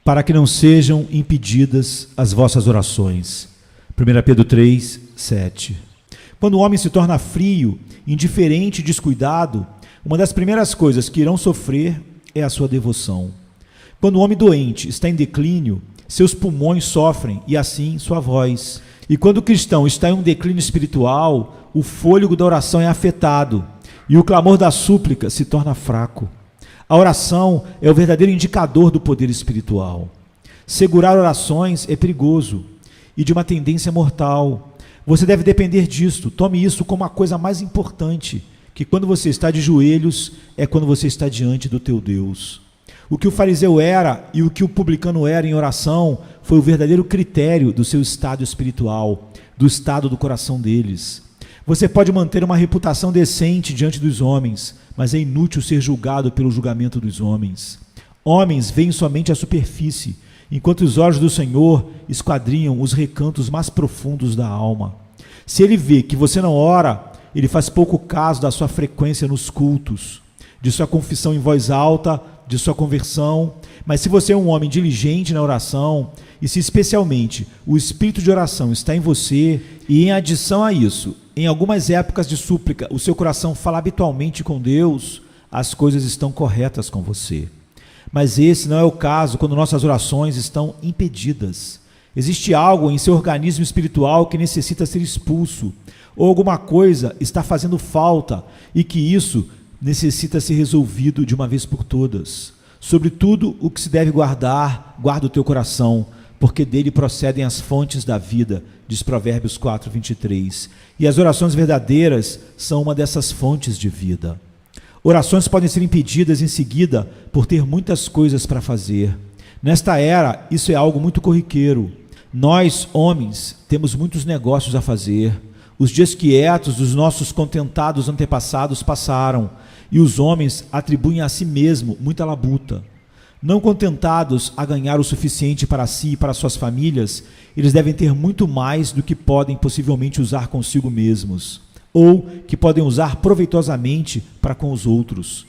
para que não sejam impedidas as vossas orações. 1 Pedro 3, 7. Quando o homem se torna frio, indiferente e descuidado, uma das primeiras coisas que irão sofrer é a sua devoção. Quando o homem doente está em declínio, seus pulmões sofrem e assim sua voz. E quando o cristão está em um declínio espiritual, o fôlego da oração é afetado e o clamor da súplica se torna fraco. A oração é o verdadeiro indicador do poder espiritual. Segurar orações é perigoso e de uma tendência mortal. Você deve depender disto. Tome isso como a coisa mais importante, que quando você está de joelhos é quando você está diante do teu Deus. O que o fariseu era e o que o publicano era em oração foi o verdadeiro critério do seu estado espiritual, do estado do coração deles. Você pode manter uma reputação decente diante dos homens, mas é inútil ser julgado pelo julgamento dos homens. Homens veem somente a superfície, enquanto os olhos do Senhor esquadrinham os recantos mais profundos da alma. Se ele vê que você não ora, ele faz pouco caso da sua frequência nos cultos, de sua confissão em voz alta, de sua conversão. Mas se você é um homem diligente na oração, e se especialmente o espírito de oração está em você, e em adição a isso, em algumas épocas de súplica, o seu coração fala habitualmente com Deus, as coisas estão corretas com você. Mas esse não é o caso quando nossas orações estão impedidas. Existe algo em seu organismo espiritual que necessita ser expulso, ou alguma coisa está fazendo falta e que isso necessita ser resolvido de uma vez por todas. Sobretudo o que se deve guardar, guarda o teu coração, porque dele procedem as fontes da vida, diz Provérbios 4, 23. E as orações verdadeiras são uma dessas fontes de vida. Orações podem ser impedidas em seguida por ter muitas coisas para fazer. Nesta era, isso é algo muito corriqueiro. Nós, homens, temos muitos negócios a fazer. Os dias quietos dos nossos contentados antepassados passaram, e os homens atribuem a si mesmo muita labuta. Não contentados a ganhar o suficiente para si e para suas famílias, eles devem ter muito mais do que podem possivelmente usar consigo mesmos, ou que podem usar proveitosamente para com os outros.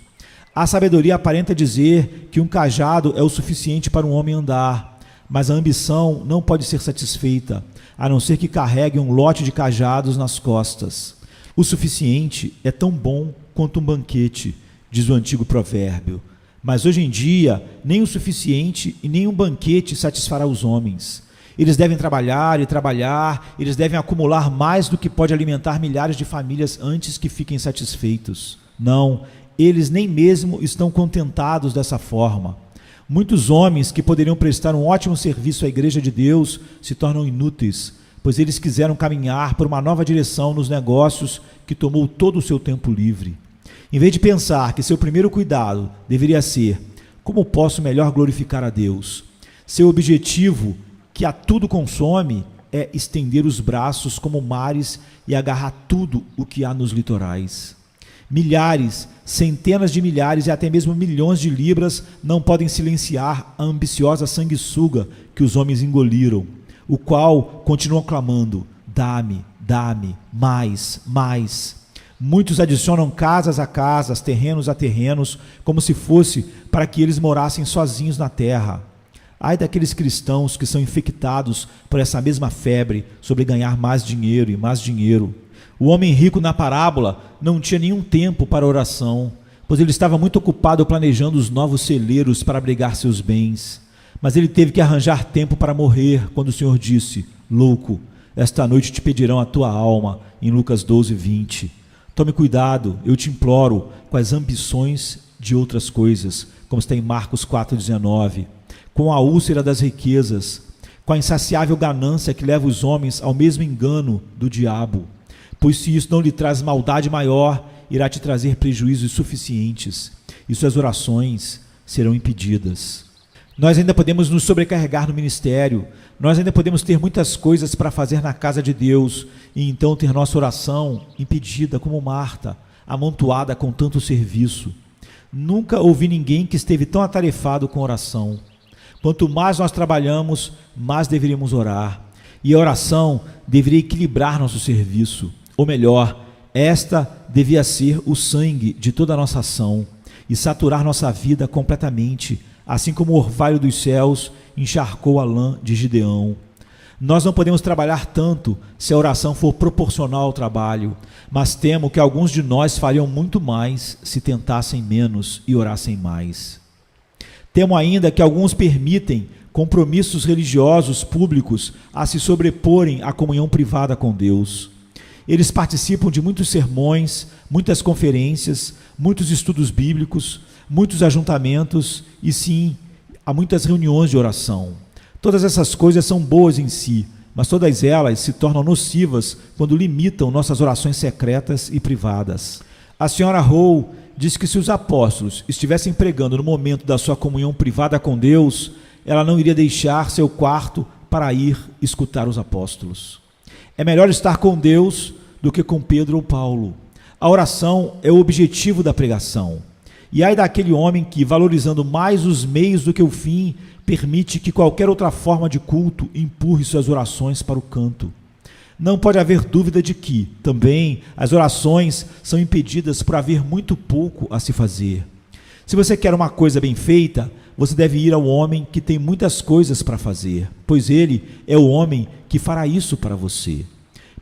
A sabedoria aparenta dizer que um cajado é o suficiente para um homem andar, mas a ambição não pode ser satisfeita, a não ser que carregue um lote de cajados nas costas. O suficiente é tão bom quanto um banquete, diz o antigo provérbio. Mas hoje em dia, nem o suficiente e nem um banquete satisfará os homens. Eles devem trabalhar e trabalhar, eles devem acumular mais do que pode alimentar milhares de famílias antes que fiquem satisfeitos. Não, eles nem mesmo estão contentados dessa forma. Muitos homens que poderiam prestar um ótimo serviço à Igreja de Deus se tornam inúteis, pois eles quiseram caminhar por uma nova direção nos negócios que tomou todo o seu tempo livre. Em vez de pensar que seu primeiro cuidado deveria ser como posso melhor glorificar a Deus, seu objetivo, que a tudo consome, é estender os braços como mares e agarrar tudo o que há nos litorais. Milhares, centenas de milhares e até mesmo milhões de libras não podem silenciar a ambiciosa sanguessuga que os homens engoliram, o qual continua clamando: dá-me, dá-me, mais, mais. Muitos adicionam casas a casas, terrenos a terrenos, como se fosse para que eles morassem sozinhos na terra. Ai daqueles cristãos que são infectados por essa mesma febre sobre ganhar mais dinheiro e mais dinheiro. O homem rico na parábola não tinha nenhum tempo para oração, pois ele estava muito ocupado planejando os novos celeiros para abrigar seus bens. Mas ele teve que arranjar tempo para morrer quando o Senhor disse: louco, esta noite te pedirão a tua alma, em Lucas 12, 20. Tome cuidado, eu te imploro, com as ambições de outras coisas, como está em Marcos 4,19, com a úlcera das riquezas, com a insaciável ganância que leva os homens ao mesmo engano do diabo. Pois se isso não lhe traz maldade maior, irá te trazer prejuízos suficientes, e suas orações serão impedidas. Nós ainda podemos nos sobrecarregar no ministério, nós ainda podemos ter muitas coisas para fazer na casa de Deus, e então ter nossa oração impedida como Marta, amontoada com tanto serviço. Nunca ouvi ninguém que esteve tão atarefado com oração. Quanto mais nós trabalhamos, mais deveríamos orar, e a oração deveria equilibrar nosso serviço, ou melhor, esta devia ser o sangue de toda a nossa ação, e saturar nossa vida completamente, assim como o orvalho dos céus encharcou a lã de Gideão. Nós não podemos trabalhar tanto se a oração for proporcional ao trabalho, mas temo que alguns de nós fariam muito mais se tentassem menos e orassem mais. Temo ainda que alguns permitem compromissos religiosos públicos a se sobreporem à comunhão privada com Deus. Eles participam de muitos sermões, muitas conferências, muitos estudos bíblicos, muitos ajuntamentos e sim, há muitas reuniões de oração. Todas essas coisas são boas em si, mas todas elas se tornam nocivas quando limitam nossas orações secretas e privadas. A senhora Howe diz que se os apóstolos estivessem pregando no momento da sua comunhão privada com Deus, ela não iria deixar seu quarto para ir escutar os apóstolos. É melhor estar com Deus do que com Pedro ou Paulo. A oração é o objetivo da pregação. E ai daquele homem que, valorizando mais os meios do que o fim, permite que qualquer outra forma de culto empurre suas orações para o canto. Não pode haver dúvida de que, também, as orações são impedidas por haver muito pouco a se fazer. Se você quer uma coisa bem feita, você deve ir ao homem que tem muitas coisas para fazer, pois ele é o homem que fará isso para você.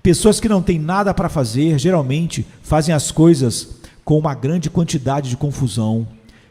Pessoas que não têm nada para fazer, geralmente fazem as coisas com uma grande quantidade de confusão.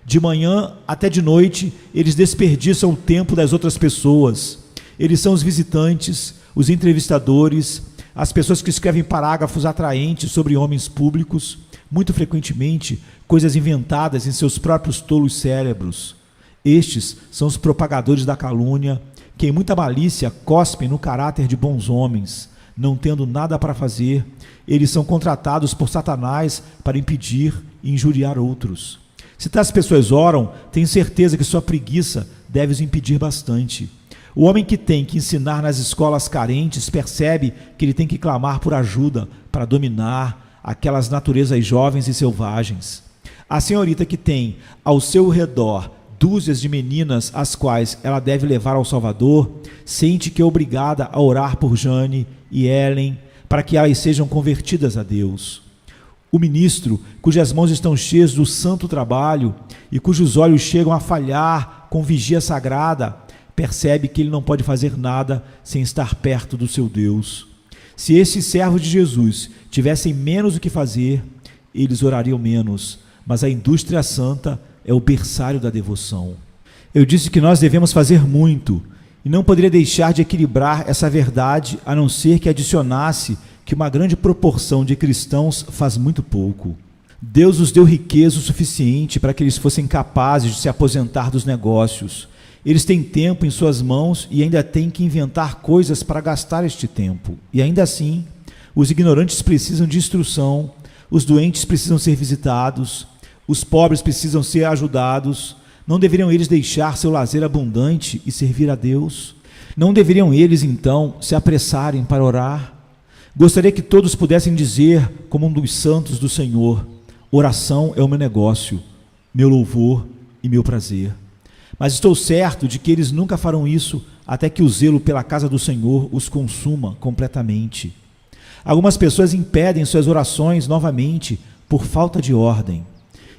De manhã até de noite, eles desperdiçam o tempo das outras pessoas. Eles são os visitantes, os entrevistadores, as pessoas que escrevem parágrafos atraentes sobre homens públicos, muito frequentemente coisas inventadas em seus próprios tolos cérebros. Estes são os propagadores da calúnia, que em muita malícia cospem no caráter de bons homens. Não tendo nada para fazer, eles são contratados por Satanás para impedir e injuriar outros. Se tais pessoas oram, tenho certeza que sua preguiça deve os impedir bastante. O homem que tem que ensinar nas escolas carentes percebe que ele tem que clamar por ajuda para dominar aquelas naturezas jovens e selvagens. A senhorita que tem ao seu redor dúzias de meninas às quais ela deve levar ao Salvador, sente que é obrigada a orar por Jane e Ellen para que elas sejam convertidas a Deus. O ministro, cujas mãos estão cheias do santo trabalho e cujos olhos chegam a falhar com vigia sagrada, percebe que ele não pode fazer nada sem estar perto do seu Deus. Se esses servos de Jesus tivessem menos o que fazer, eles orariam menos, mas a indústria santa é o berçário da devoção. Eu disse que nós devemos fazer muito, e não poderia deixar de equilibrar essa verdade, a não ser que adicionasse que uma grande proporção de cristãos faz muito pouco. Deus os deu riqueza o suficiente para que eles fossem capazes de se aposentar dos negócios. Eles têm tempo em suas mãos e ainda têm que inventar coisas para gastar este tempo. E ainda assim, os ignorantes precisam de instrução, os doentes precisam ser visitados, os pobres precisam ser ajudados. Não deveriam eles deixar seu lazer abundante e servir a Deus? Não deveriam eles, então, se apressarem para orar? Gostaria que todos pudessem dizer, como um dos santos do Senhor: oração é o meu negócio, meu louvor e meu prazer. Mas estou certo de que eles nunca farão isso até que o zelo pela casa do Senhor os consuma completamente. Algumas pessoas impedem suas orações novamente por falta de ordem.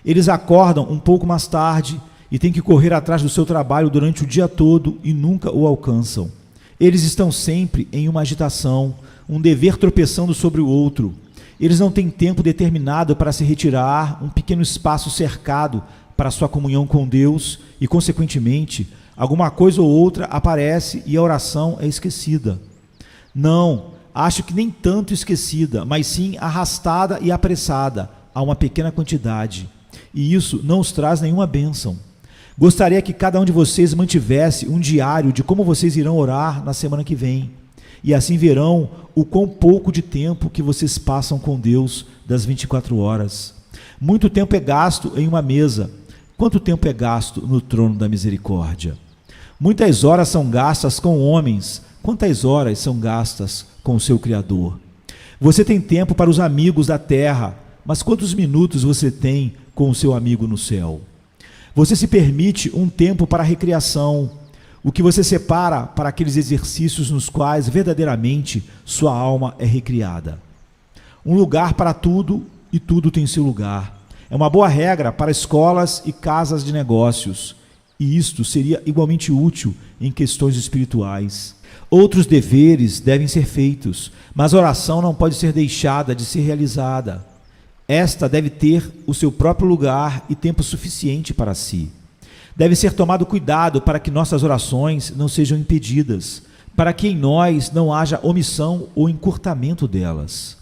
Eles acordam um pouco mais tarde e têm que correr atrás do seu trabalho durante o dia todo e nunca o alcançam. Eles estão sempre em uma agitação, um dever tropeçando sobre o outro. Eles não têm tempo determinado para se retirar, um pequeno espaço cercado para sua comunhão com Deus e, consequentemente, alguma coisa ou outra aparece e a oração é esquecida. Não, acho que nem tanto esquecida, mas sim arrastada e apressada a uma pequena quantidade. E isso não os traz nenhuma bênção. Gostaria que cada um de vocês mantivesse um diário de como vocês irão orar na semana que vem. E assim verão o quão pouco de tempo que vocês passam com Deus das 24 horas. Muito tempo é gasto em uma mesa. Quanto tempo é gasto no trono da misericórdia? Muitas horas são gastas com homens. Quantas horas são gastas com o seu Criador? Você tem tempo para os amigos da terra, mas quantos minutos você tem com o seu amigo no céu? Você se permite um tempo para a recreação, o que você separa para aqueles exercícios nos quais verdadeiramente sua alma é recriada. Um lugar para tudo e tudo tem seu lugar. É uma boa regra para escolas e casas de negócios. e isto seria igualmente útil em questões espirituais. Outros deveres devem ser feitos, mas a oração não pode ser deixada de ser realizada. Esta deve ter o seu próprio lugar e tempo suficiente para si. Deve ser tomado cuidado para que nossas orações não sejam impedidas, para que em nós não haja omissão ou encurtamento delas.